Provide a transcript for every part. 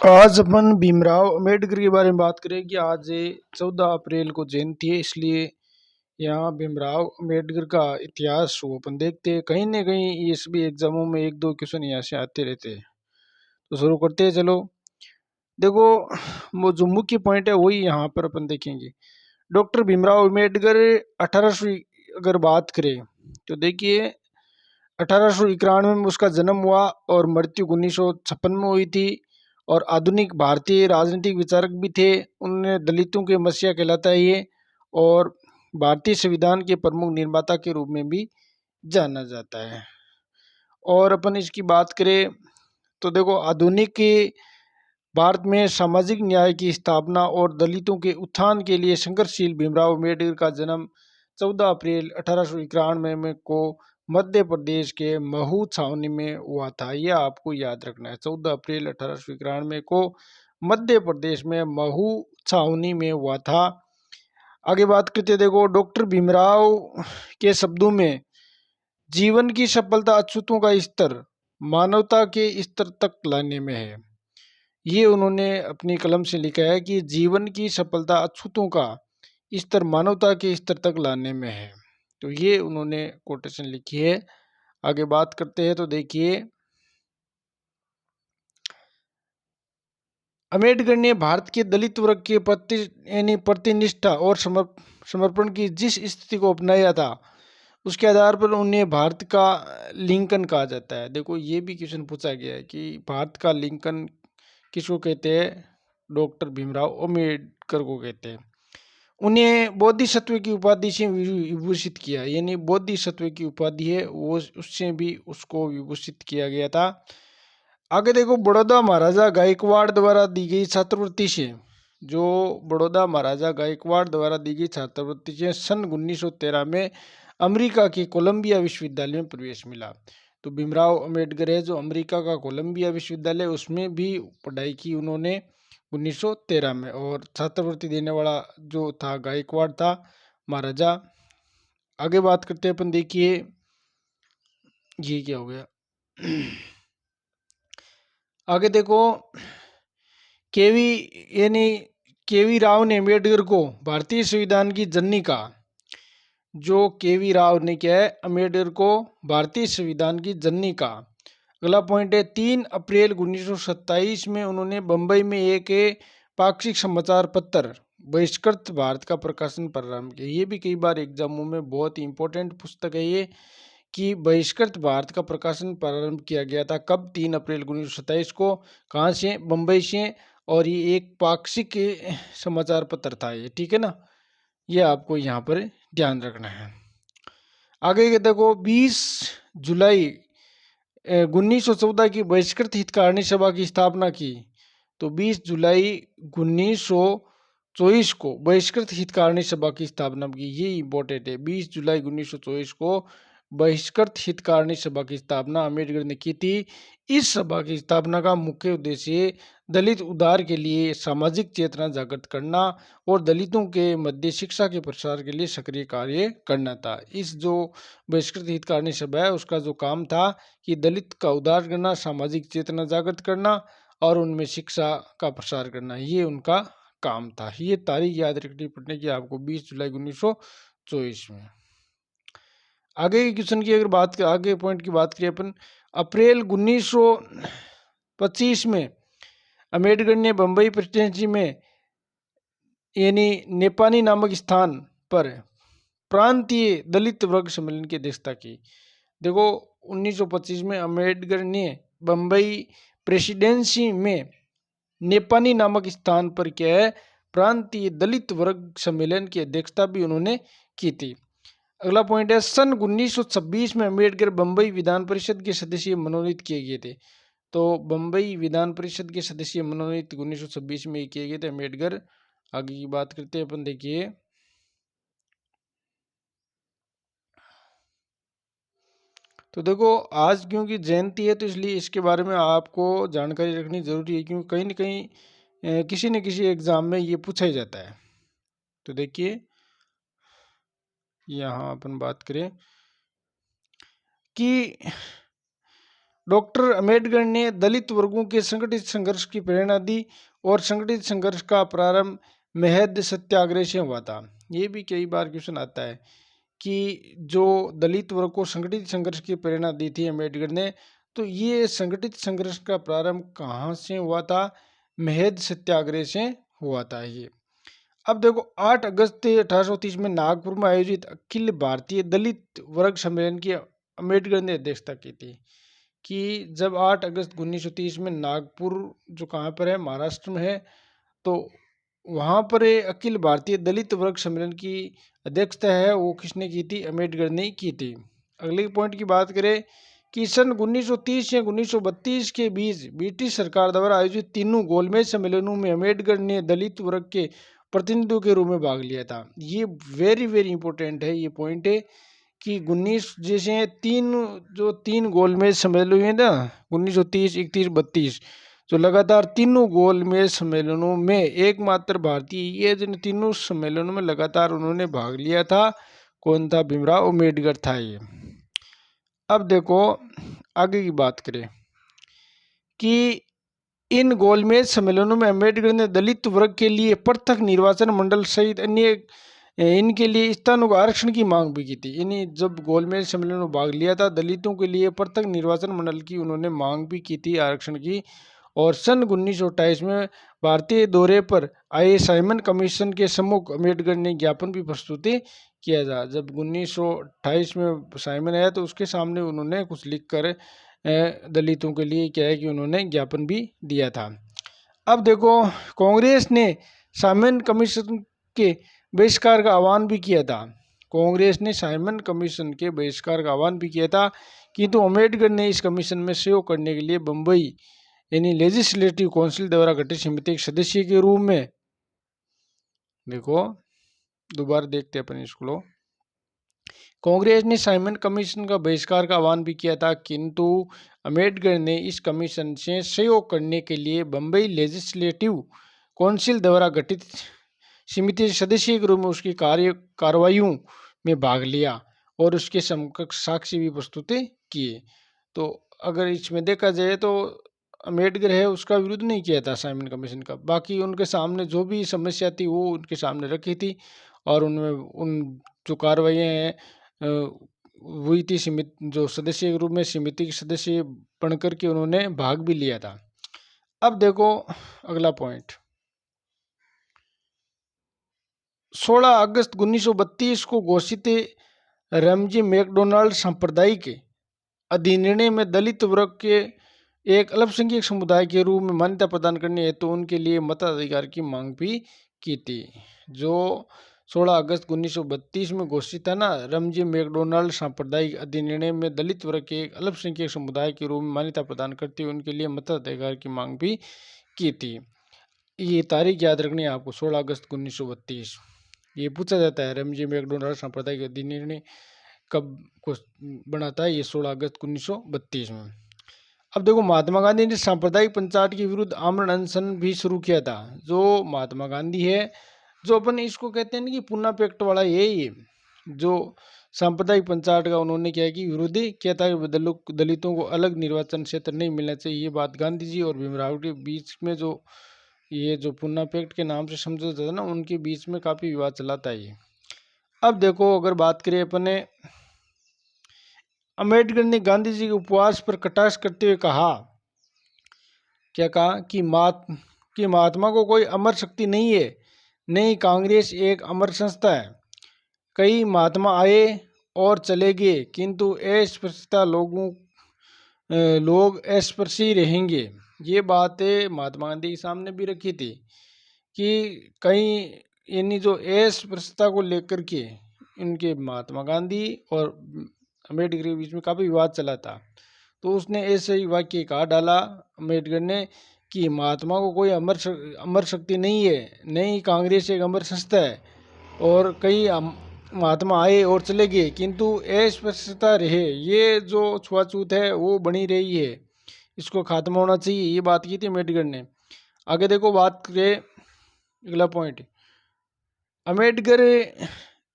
आज अपन भीमराव अम्बेडकर के बारे में बात करें कि आज 14 अप्रैल को जयंती है, इसलिए यहाँ भीमराव अम्बेडकर का इतिहास वो अपन देखते हैं। कहीं ना कहीं ये सभी एग्जामों में एक दो क्वेश्चन यहाँ से आते रहते हैं। तो शुरू करते हैं, चलो। देखो, वो जो मुख्य पॉइंट है वही यहाँ पर अपन देखेंगे। डॉक्टर भीमराव अम्बेडकर 1800 अगर बात करें तो देखिए, 1891 में उसका जन्म हुआ और मृत्यु 1956 में हुई थी। और आधुनिक भारतीय राजनीतिक विचारक भी थे। उन्होंने दलितों के मसीहा कहलाता है ये। और भारतीय संविधान के प्रमुख निर्माता के रूप में भी जाना जाता है। और अपन इसकी बात करें तो देखो, आधुनिक भारत में सामाजिक न्याय की स्थापना और दलितों के उत्थान के लिए संघर्षशील भीमराव अम्बेडकर का जन्म 14 अप्रैल 1891 में को मध्य प्रदेश के महू छावनी में हुआ था। यह आपको याद रखना है, 14 अप्रैल 1891 को मध्य प्रदेश में महू छावनी में हुआ था। आगे बात करते, देखो, डॉक्टर भीमराव के शब्दों में जीवन की सफलता अछूतों का स्तर मानवता के स्तर तक लाने में है। ये उन्होंने अपनी कलम से लिखा है कि जीवन की सफलता अछूतों का स्तर मानवता के स्तर तक लाने में है। तो ये उन्होंने कोटेशन लिखी है। आगे बात करते हैं तो देखिए, अम्बेडकर ने भारत के दलित वर्ग के प्रति यानी प्रतिनिष्ठा और समर्पण की जिस स्थिति को अपनाया था, उसके आधार पर उन्हें भारत का लिंकन कहा जाता है। देखो, ये भी क्वेश्चन पूछा गया है कि भारत का लिंकन किसको कहते हैं? डॉक्टर भीमराव अम्बेडकर को कहते हैं। उन्हें बोधिसत्व की उपाधि से विभूषित किया, यानी बोधिसत्व की उपाधि है वो, उससे भी उसको विभूषित किया गया था। आगे देखो, बड़ौदा महाराजा गायकवाड़ द्वारा दी गई छात्रवृत्ति से, जो बड़ौदा महाराजा गायकवाड़ द्वारा दी गई छात्रवृत्ति से सन 1913 में अमेरिका के कोलंबिया विश्वविद्यालय में प्रवेश मिला। तो भीमराव अम्बेडकर है जो अमेरिका का कोलंबिया विश्वविद्यालय, उसमें भी पढ़ाई की उन्होंने 1913 में। और छात्रवृत्ति देने वाला जो था गायकवाड़ था महाराजा। आगे बात करते हैं अपन, देखिए ये क्या हो गया। आगे देखो, केवी यानी केवी राव ने अम्बेडकर को भारतीय संविधान की जननी कहा। जो केवी राव ने क्या है, अम्बेडकर को भारतीय संविधान की जननी कहा। अगला पॉइंट है, 3 अप्रैल 1927 में उन्होंने बंबई में एक पाक्षिक समाचार पत्र बहिष्कृत भारत का प्रकाशन प्रारंभ किया। ये भी कई बार एग्जामों में बहुत ही इंपॉर्टेंट पुस्तक है ये, कि बहिष्कृत भारत का प्रकाशन प्रारंभ किया गया था कब? 3 अप्रैल 1927 को। कहाँ से? बंबई से। और ये एक पाक्षिक समाचार पत्र था ये, ठीक है ना। ये आपको यहाँ पर ध्यान रखना है। आगे के देखो, 20 जुलाई 1914 की बहिष्कृत हितकारिणी सभा की स्थापना की। तो 20 जुलाई 1924 को बहिष्कृत हितकारिणी सभा की स्थापना की। ये इंपॉर्टेंट है, 20 जुलाई 1924 को बहिष्कृत हितकारिणी सभा की स्थापना अम्बेडकर ने की थी। इस सभा की स्थापना का मुख्य उद्देश्य दलित उद्धार के लिए सामाजिक चेतना जागृत करना और दलितों के मध्य शिक्षा के प्रसार के लिए सक्रिय कार्य करना था। इस जो बहिष्कृत हितकारिणी सभा है उसका जो काम था कि दलित का उद्धार करना, सामाजिक चेतना जागृत करना और उनमें शिक्षा का प्रसार करना, ये उनका काम था। ये तारीख याद रखनी पड़ने की आपको, 20 जुलाई 1924 में। आगे के क्वेश्चन की अगर बात करें, आगे पॉइंट की बात करें अपन, अप्रैल 1925 में अम्बेडकर ने बम्बई प्रेसिडेंसी में यानी नेपानी नामक स्थान पर प्रांतीय दलित वर्ग सम्मेलन की अध्यक्षता की। देखो, 1925 में अम्बेडकर ने बम्बई प्रेसिडेंसी में नेपानी नामक स्थान पर क्या है, प्रांतीय दलित वर्ग सम्मेलन की अध्यक्षता भी उन्होंने की थी। अगला पॉइंट है, सन 1926 में अम्बेडकर बम्बई विधान परिषद के सदस्य मनोनीत किए गए थे। तो बम्बई विधान परिषद के सदस्य मनोनीत 1926 में किए गए थे अम्बेडकर। आगे की बात करते हैं अपन, देखिए तो देखो, आज क्योंकि जयंती है तो इसलिए इसके बारे में आपको जानकारी रखनी जरूरी है, क्योंकि कहीं ना कहीं किसी न किसी एग्जाम में ये पूछा ही जाता है। तो देखिए, यहाँ अपन बात करें कि डॉक्टर अम्बेडकर ने दलित वर्गों के संगठित संघर्ष की प्रेरणा दी और संगठित संघर्ष का प्रारंभ महद सत्याग्रह से हुआ था। ये भी कई बार क्वेश्चन आता है कि जो दलित वर्ग को संगठित संघर्ष की प्रेरणा दी थी अम्बेडकर ने, तो ये संगठित संघर्ष का प्रारंभ कहाँ से हुआ था? महद सत्याग्रह से हुआ था ये। अब देखो 8 अगस्त 1830 में नागपुर में आयोजित अखिल भारतीय दलित वर्ग सम्मेलन की अम्बेडकर ने अध्यक्षता की थी। कि जब 8 अगस्त 1930 में नागपुर, जो कहाँ पर है, महाराष्ट्र में है, तो वहाँ पर अखिल भारतीय दलित वर्ग सम्मेलन की अध्यक्षता है वो किसने की थी? अम्बेडकर ने की थी। अगले पॉइंट की बात करें कि सन 1930 या 1932 के बीच ब्रिटिश सरकार द्वारा आयोजित तीनों गोलमेज सम्मेलनों में अम्बेडकर ने दलित वर्ग के प्रतिनिधियों के रूप में भाग लिया था। ये वेरी वेरी इंपॉर्टेंट है, ये पॉइंट है कि 19 जैसे तीन गोलमेज सम्मेलन हुए ना, 1930, 31, 32, जो लगातार तीनों गोलमेज सम्मेलनों में एकमात्र भारतीय ये जिन तीनों सम्मेलनों में लगातार उन्होंने भाग लिया था, कौन था? भीमराव अम्बेडकर था ये। अब देखो आगे की बात करें कि इन गोलमेज सम्मेलनों में अम्बेडकर ने दलित वर्ग के लिए पृथक निर्वाचन मंडल सहित अन्य इनके लिए स्थानों को आरक्षण की मांग भी की थी। इन्हीं जब गोलमेज सम्मेलन में भाग लिया था, दलितों के लिए पृथक निर्वाचन मंडल की उन्होंने मांग भी की थी, आरक्षण की। और सन 1928 में भारतीय दौरे पर आए साइमन कमीशन के सम्मुख अम्बेडकर ने ज्ञापन भी प्रस्तुति किया था। जब 1928 में साइमन आया तो उसके सामने उन्होंने कुछ लिख कर दलितों के लिए क्या है कि उन्होंने ज्ञापन भी दिया था। अब देखो कांग्रेस ने साइमन कमीशन के बहिष्कार का आह्वान भी किया था। कांग्रेस ने साइमन कमीशन के बहिष्कार का आह्वान भी किया था, किंतु अम्बेडकर ने इस कमीशन में सहयोग करने के लिए बम्बई यानी लेजिस्लेटिव काउंसिल द्वारा गठित समिति के सदस्य के रूप में, देखो दोबारा देखते हैं अपन इसको, कांग्रेस ने साइमन कमीशन का बहिष्कार का आह्वान भी किया था, किंतु अम्बेडकर ने इस कमीशन से सहयोग करने के लिए बम्बई लेजिस्लेटिव काउंसिल द्वारा गठित समिति सदस्य के रूप में उसकी कार्रवाइयों में भाग लिया और उसके समकक्ष साक्ष्य भी प्रस्तुत किए। तो अगर इसमें देखा जाए तो अम्बेडकर है उसका विरोध नहीं किया था साइमन कमीशन का, बाकी उनके सामने जो भी समस्या थी वो उनके सामने रखी थी और उनमें उन जो कार्रवाइयाँ हैं हुई थी, समिति जो सदस्य के रूप में समिति के सदस्य बन करके उन्होंने भाग भी लिया था। अब देखो अगला पॉइंट, 16 अगस्त 1932 को घोषित रमजी मैकडोनाल्ड सांप्रदायिक अधिनियम में दलित वर्ग के एक अल्पसंख्यक समुदाय के रूप में मान्यता प्रदान करने हेतु तो उनके लिए मताधिकार की मांग भी की थी। जो 16 अगस्त 1932 में घोषित था ना, रमजी मैकडोनाल्ड सांप्रदायिक अधिनियम में दलित वर्ग के एक अल्पसंख्यक समुदाय के रूप में मान्यता प्रदान करती हुए उनके लिए मताधिकार की मांग भी की थी। ये तारीख याद रखनी है आपको, 16 अगस्त 1932। ये पूछा जाता है रमजी मैकडोनाल्ड सांप्रदायिक अधिनियम कब को बना था? ये 16 अगस्त 1932 में। अब देखो महात्मा गांधी ने सांप्रदायिक पंचायत के विरुद्ध आमरण अनशन भी शुरू किया था। जो महात्मा गांधी है, जो अपन इसको कहते हैं ना कि पुन्ना पैक्ट वाला, ये जो सांप्रदायिक पंचायत का उन्होंने क्या कि विरोध किया था, दलितों को अलग निर्वाचन क्षेत्र नहीं मिलना चाहिए। ये बात गांधी जी और भीमराव के बीच में जो ये जो पुन्ना पैक्ट के नाम से समझौता था ना, उनके बीच में काफी विवाद चला था ये। अब देखो अगर बात करें अपने, अम्बेडकर ने गांधी जी के उपवास पर कटाक्ष करते हुए कहा, क्या कहा कि महात्मा को कोई अमर शक्ति नहीं है, नहीं कांग्रेस एक अमर संस्था है। कई महात्मा आए और चले गए, किंतु अस्पृश्यता लोग अस्पृश्य रहेंगे। ये बातें महात्मा गांधी के सामने भी रखी थी कि कई यानी जो अस्पृश्यता को लेकर के इनके महात्मा गांधी और अम्बेडकर के बीच में काफ़ी विवाद चला था। तो उसने ऐसे ही वाक्य कहा डाला अम्बेडकर ने कि महात्मा को कोई अमर शक्ति नहीं है, नहीं कांग्रेस एक अमर संस्था है, और कई महात्मा आए और चले गए किंतु अस्पृश्यता रहे। ये जो छुआछूत है वो बनी रही है, इसको खात्मा होना चाहिए। ये बात की थी अम्बेडकर ने। आगे देखो बात करें अगला पॉइंट, अम्बेडकर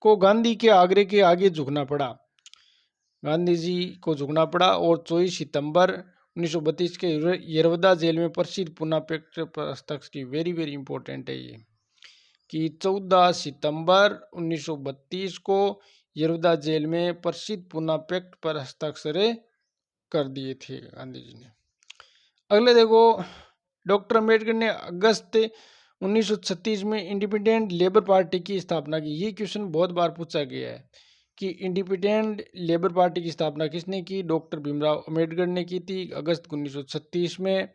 को गांधी के आग्रह के आगे झुकना पड़ा, गांधी जी को झुकना पड़ा और 24 सितंबर 1932 के यरवदा जेल में प्रसिद्ध पुना पैक्ट पर हस्ताक्षर की। वेरी वेरी इंपॉर्टेंट है ये, कि 14 सितंबर 1932 को यरवदा जेल में प्रसिद्ध पुना पैक्ट पर हस्ताक्षर कर दिए थे गांधी जी ने। अगले देखो, डॉक्टर अम्बेडकर ने अगस्त 1936 में इंडिपेंडेंट लेबर पार्टी की स्थापना की। ये क्वेश्चन बहुत बार पूछा गया है कि इंडिपेंडेंट लेबर पार्टी की स्थापना किसने की? डॉक्टर भीमराव अम्बेडकर ने की थी अगस्त 1936 में,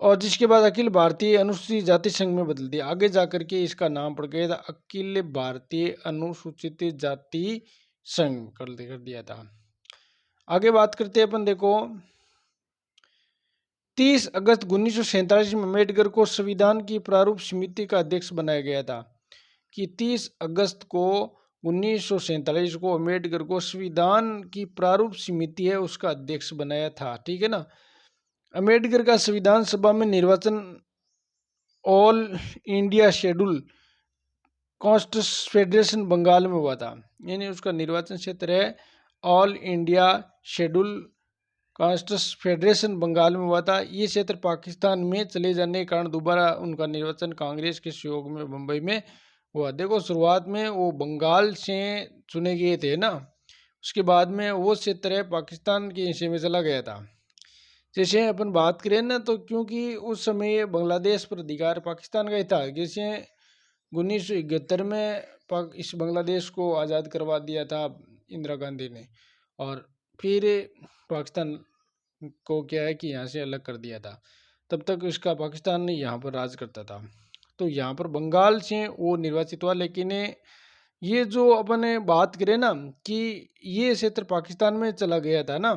और जिसके बाद अखिल भारतीय अनुसूचित जाति संघ में बदल दिया। आगे जाकर के इसका नाम पड़ गया था अखिल भारतीय अनुसूचित जाति संघ कर दिया था। आगे बात करते हैं अपन, देखो 30 अगस्त 1947 में अम्बेडकर को संविधान की प्रारूप समिति का अध्यक्ष बनाया गया था। कि 30 अगस्त को 1947 को अम्बेडकर को संविधान की प्रारूप समिति है उसका अध्यक्ष बनाया था। ठीक है ना। अम्बेडकर का संविधान सभा में निर्वाचन All India Scheduled Caste Federation Bengal में हुआ था। यानी उसका निर्वाचन क्षेत्र है All India Scheduled Caste Federation Bengal में हुआ था। ये क्षेत्र पाकिस्तान में चले जाने के कारण दोबारा उनका निर्वाचन कांग्रेस के सहयोग में मुंबई में हुआ। देखो शुरुआत में वो बंगाल से चुने गए थे ना, उसके बाद में वो क्षेत्र है पाकिस्तान के हिस्से में चला गया था। जैसे अपन बात करें ना, तो क्योंकि उस समय बांग्लादेश पर अधिकार पाकिस्तान का ही था। जैसे 1971 में इस बांग्लादेश को आज़ाद करवा दिया था इंदिरा गांधी ने, और फिर पाकिस्तान को क्या है कि यहाँ से अलग कर दिया था। तब तक इसका पाकिस्तान ने यहाँ पर राज करता था। तो यहाँ पर बंगाल से वो निर्वाचित हुआ। लेकिन ये जो अपन बात करें ना कि ये क्षेत्र पाकिस्तान में चला गया था ना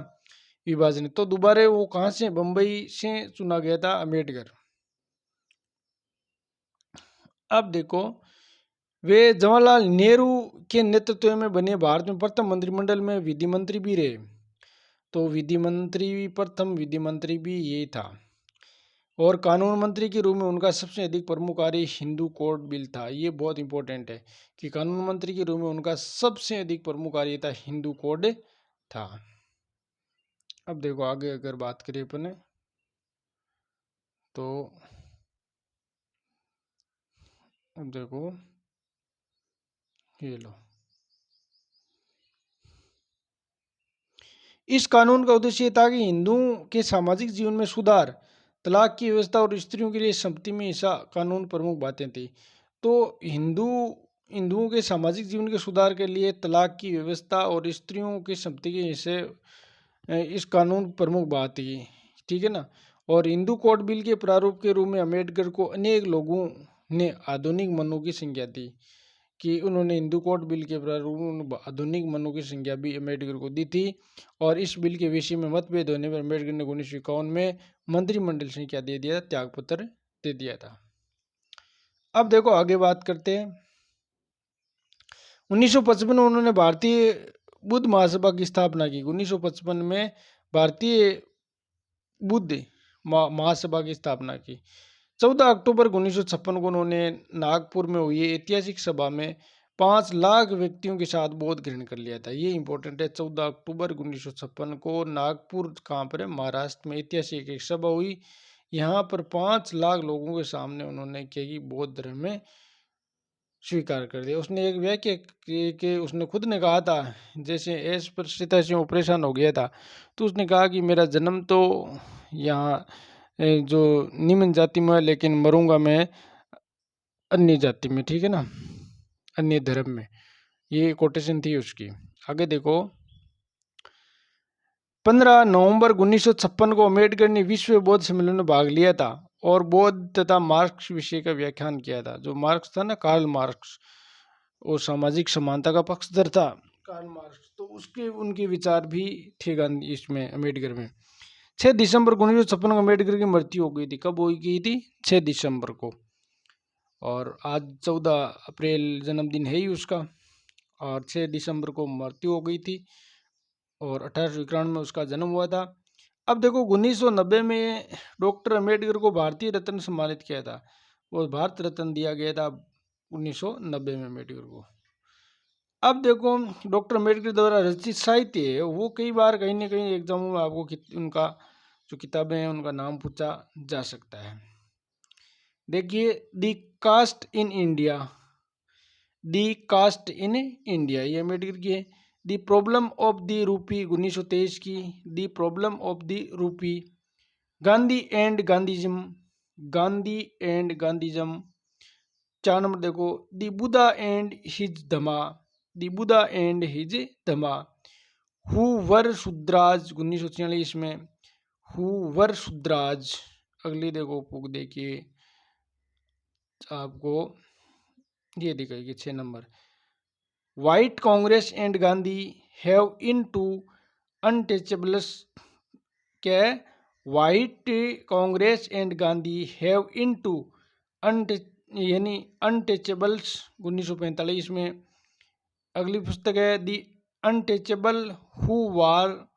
विभाजन, तो दोबारा वो कहाँ से, बम्बई से चुना गया था अम्बेडकर। अब देखो, वे जवाहरलाल नेहरू के नेतृत्व में बने भारत में प्रथम मंत्रिमंडल में विधि मंत्री भी रहे। तो विधि मंत्री, प्रथम विधि मंत्री भी यही था। और कानून मंत्री के रूप में उनका सबसे अधिक प्रमुख कार्य हिंदू कोड बिल था। ये बहुत इंपॉर्टेंट है कि कानून मंत्री के रूप में उनका सबसे अधिक प्रमुख कार्य था हिंदू कोड था। अब देखो आगे अगर बात करें अपन, तो अब देखो ये लो, इस कानून का उद्देश्य ये था कि हिंदुओं के सामाजिक जीवन में सुधार, तलाक की व्यवस्था और स्त्रियों के लिए संपत्ति में हिस्सा कानून प्रमुख बातें थी। तो हिंदुओं के सामाजिक जीवन के सुधार के लिए तलाक की व्यवस्था और स्त्रियों की संपत्ति के हिस्से इस कानून प्रमुख बात थी। ठीक है ना। और हिंदू कोड बिल के प्रारूप के रूप में अम्बेडकर को अनेक लोगों ने आधुनिक मनु की संज्ञा दी। कि उन्होंने हिंदू कोड बिल के प्रारूप आधुनिक मनु की संज्ञा भी अम्बेडकर को दी थी। और इस बिल के विषय में मतभेद होने पर अम्बेडकर ने 1951 में मंत्रिमंडल से क्या दे दिया, त्याग पत्र दे दिया था। अब देखो आगे बात करते हैं। 1955 में उन्होंने भारतीय बुद्ध महासभा की स्थापना की। 1955 में भारतीय बुद्ध महासभा की स्थापना की। 14 अक्टूबर 1956 को उन्होंने नागपुर में हुई ऐतिहासिक सभा में 5 लाख व्यक्तियों के साथ बोध ग्रहण कर लिया था। ये इंपॉर्टेंट है। 14 अक्टूबर 1956 को नागपुर कहाँ पर है, महाराष्ट्र में ऐतिहासिक एक सभा हुई। यहाँ पर 5 लाख लोगों के सामने उन्होंने क्या कि बौद्ध धर्म में स्वीकार कर दिया। उसने एक व्याख्या कि उसने खुद ने कहा था, जैसे एस परिस्थिति से ऑपरेशन हो गया था, तो उसने कहा कि मेरा जन्म तो यहाँ जो निम्न जाति में, लेकिन मरूंगा मैं अन्य जाति में। ठीक है ना, अन्य धर्म में। ये कोटेशन थी उसकी। आगे देखो, 15 नवंबर 1956 को अम्बेडकर ने विश्व बौद्ध सम्मेलन में भाग लिया था और बौद्ध तथा मार्क्स विषय का व्याख्यान किया था। जो मार्क्स था ना, कार्ल मार्क्स, वो सामाजिक समानता का पक्षधर था कार्ल मार्क्स। तो उसके उनके विचार भी थे गांधी इसमें अम्बेडकर में। 6 दिसंबर 1956 को अम्बेडकर की मृत्यु हो गई थी। कब हो गई थी? 6 दिसंबर को। और आज 14 अप्रैल जन्मदिन है ही उसका, और 6 दिसंबर को मृत्यु हो गई थी, और 1891 में उसका जन्म हुआ था। अब देखो 1990 में डॉक्टर अम्बेडकर को भारतीय रत्न सम्मानित किया था, और भारत रत्न दिया गया था 1990 में अम्बेडकर को। अब देखो, डॉक्टर अम्बेडकर द्वारा रचित साहित्य है वो कई बार कहीं ना कहीं एग्जामों में आपको उनका जो किताबें हैं उनका नाम पूछा जा सकता है। देखिए, the caste in India, the caste in India ये अम्बेडकर की है। दी प्रॉब्लम ऑफ द रूपी 1923 की, दी problem of the rupee, Gandhi and Gandhism, Gandhi and Gandhism. 4 number देखो, the Buddha and his Dhamma, the Buddha and his Dhamma, who were Shudras 1946 में, हु वर शुद्राज। अगली देखो बुक देखिए आपको ये दिखाएगी 6 number, what Congress and Gandhi have in to untouchables, क्या है, what Congress and Gandhi have in to यानी अनटचेबल्स 1945 में। अगली पुस्तक है दी अनटचेबल हु वार,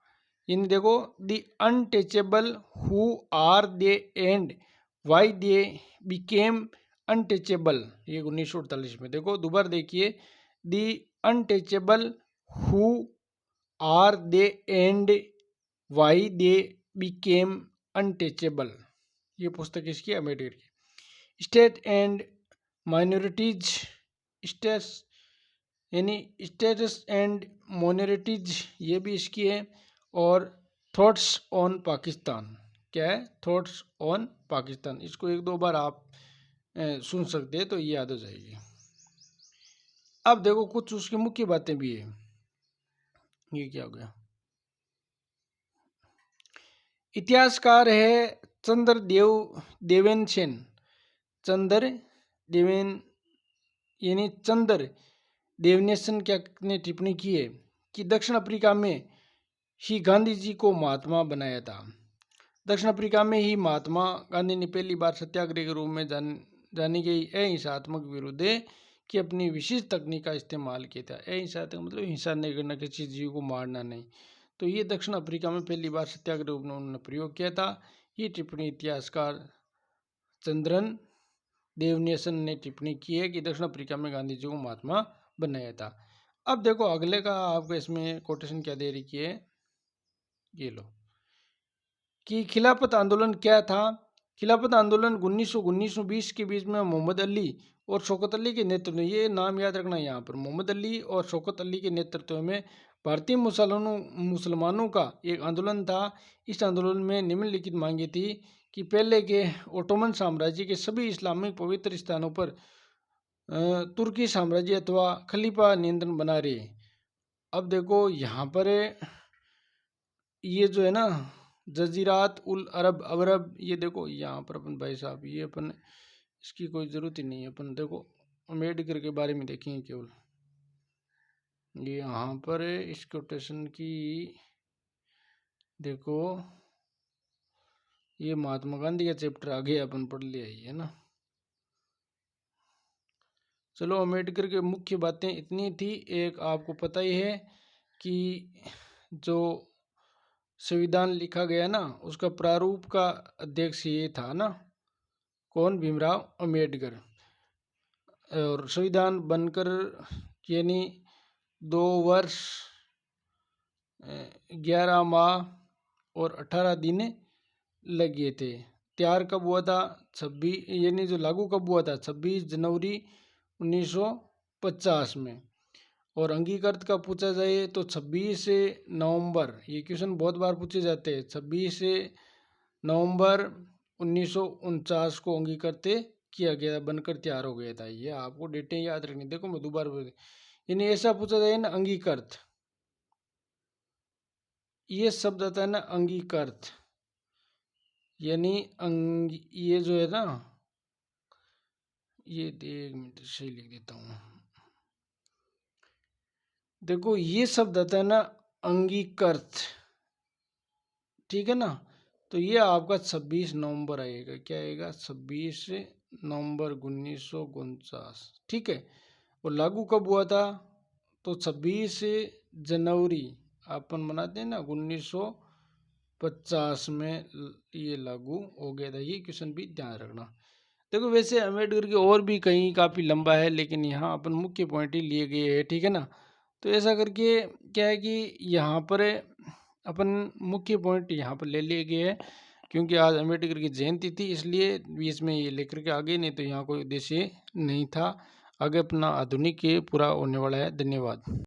यानी देखो the untouchable who are they and why they became untouchable, ये 1948 में। देखो दोबारा देखिए, the untouchable who are they and why they became untouchable, ये पुस्तक इसकी अम्बेडकर की। स्टेट एंड माइनॉरिटीज, स्टेट्स यानी स्टेटस एंड माइनॉरिटीज ये भी इसकी है। और थॉट्स ऑन पाकिस्तान, क्या है, थॉट्स ऑन पाकिस्तान, इसको 1-2 बार आप सुन सकते हैं तो ये याद हो जाएगी। अब देखो कुछ उसकी मुख्य बातें भी है। ये क्या हो गया, इतिहासकार है चंद्रदेव देवेन सेन, चंद्र देवेन यानी चंद्र देवनेशन क्या ने टिप्पणी की है कि दक्षिण अफ्रीका में ही गांधी जी को महात्मा बनाया था। दक्षिण अफ्रीका में ही महात्मा गांधी ने पहली बार सत्याग्रह के रूप में जानी गई अहिंसात्मक विरोध की अपनी विशिष्ट तकनीक का इस्तेमाल किया था। अहिंसात्मक मतलब हिंसा नहीं करना, किसी जीव को मारना नहीं। तो ये दक्षिण अफ्रीका में पहली बार सत्याग्रह रूप में उन्होंने प्रयोग किया था। ये टिप्पणी इतिहासकार चंद्रन देवनेशन ने टिप्पणी की है कि दक्षिण अफ्रीका में गांधी जी को महात्मा बनाया था। अब देखो अगले का आपको इसमें कोटेशन क्या दे रही है, ये लो, कि खिलाफत आंदोलन क्या था। खिलाफत आंदोलन 1919-20 के बीच में मोहम्मद अली और शौकत अली के नेतृत्व में, ये नाम याद रखना यहाँ पर, मोहम्मद अली और शौकत अली के नेतृत्व में भारतीय मुसलमानों का एक आंदोलन था। इस आंदोलन में निम्नलिखित मांगे थी कि पहले के ओटोमन साम्राज्य के सभी इस्लामिक पवित्र स्थानों पर तुर्की साम्राज्य अथवा खलीफा नियंत्रण बना रहे। अब देखो यहाँ पर ये जो है ना जजीरात उल अरब अरब, ये देखो यहाँ पर अपन भाई साहब ये अपन इसकी कोई ज़रूरत ही नहीं है। अपन देखो अम्बेडकर के बारे में देखेंगे केवल, ये यहाँ पर इस कोटेशन की देखो, ये महात्मा गांधी का चैप्टर आगे अपन पढ़ लिया है ना। चलो अम्बेडकर के मुख्य बातें इतनी थी। एक आपको पता ही है कि जो संविधान लिखा गया ना उसका प्रारूप का अध्यक्ष ये था ना, कौन, भीमराव अम्बेडकर। और संविधान बनकर यानी 2 वर्ष 11 माह और 18 दिन लगे थे। तैयार कब हुआ था, 26 यानी जो लागू कब हुआ था, 26 जनवरी 1950 में। और अंगीकृत का पूछा जाए तो 26 नवंबर, ये क्वेश्चन बहुत बार पूछे जाते हैं, 26 नवंबर 1949 को अंगीकृत किया गया, बनकर तैयार हो गया था। ये आपको डेटें याद रखनी। देखो मैं दोबारा, यानी ऐसा पूछा जाए ना अंगीकृत, ये शब्द आता है ना अंगीकृत, यानी ये जो है ना, ये एक मिनट सही लिख देता हूँ। देखो ये शब्द आता है ना अंगीकृत, ठीक है ना। तो ये आपका 26 नवंबर आएगा, क्या आएगा, 26 नवंबर 1949, ठीक है। और लागू कब हुआ था, तो 26 जनवरी अपन मनाते हैं ना 1950 में ये लागू हो गया था। ये क्वेश्चन भी ध्यान रखना। देखो वैसे अम्बेडकर के और भी कहीं काफ़ी लंबा है, लेकिन यहाँ अपन मुख्य पॉइंट ही लिए गए हैं, ठीक है ना। तो ऐसा करके क्या है कि यहाँ पर अपन मुख्य पॉइंट यहाँ पर ले लिए गए हैं, क्योंकि आज अम्बेडकर की जयंती थी इसलिए बीच में ये लेकर के आगे, नहीं तो यहाँ कोई उद्देश्य नहीं था। आगे अपना आधुनिक ये पूरा होने वाला है। धन्यवाद।